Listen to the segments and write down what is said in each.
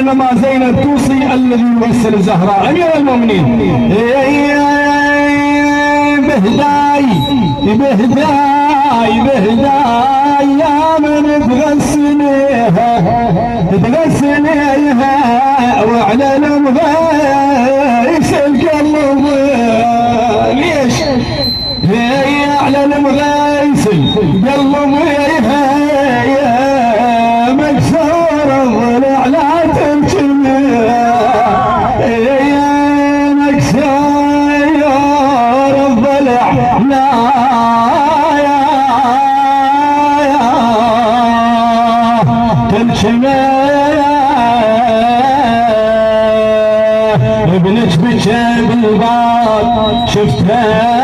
كلما زينب توصي الذي يوصل الزهراء امير المؤمنين بهداي بهداي بهداي يا من تغسليها وعلى المغيس القلب ليش هي على المغيس القلب يا مكسور الضلع لا تمشي يا مكسور الضلع لا تمشي ابنك بكى بالباب شفتها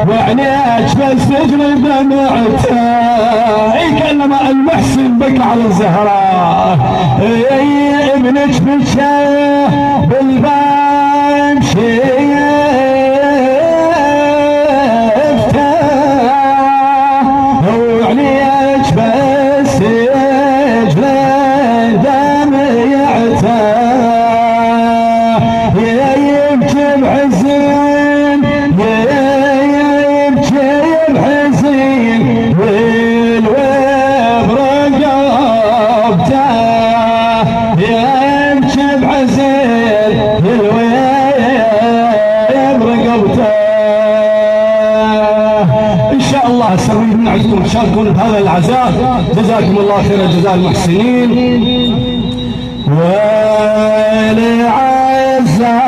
وعينيك بس تجري دمعتها كلم المحسن بكى على الزهراء ابنك بكى بالباب شفتها وعينيك بس تجري يبكي بحزين يبكي بحزين والويب رقبته يبكي بحزين الويب رقبته ان شاء الله سويت نعدكم تشاركون بهذا العزاء جزاكم الله خير جزاء المحسنين ولعزة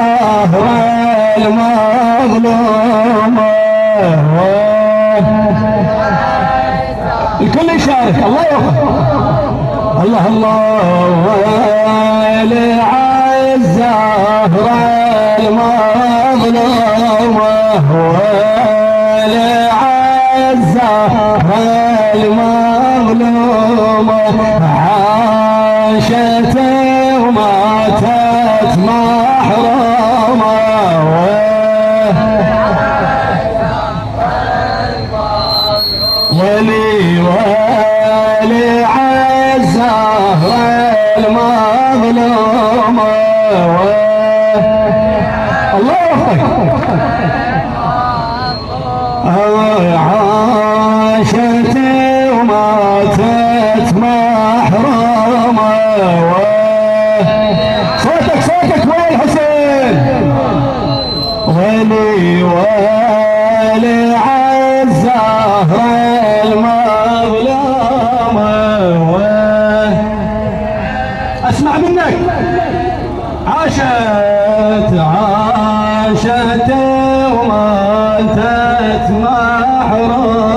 المظلومة الكل يشارك الله يوفق الله الله ولعزة المظلومة ولعزة المظلومة عاشت وماتت محرومة ولي عزة المظلومة الله يوفقك عاشت وماتت محرومة صوتك وين حسين ولي عزة المظلومة اسمع منك عاشت وماتت محرومة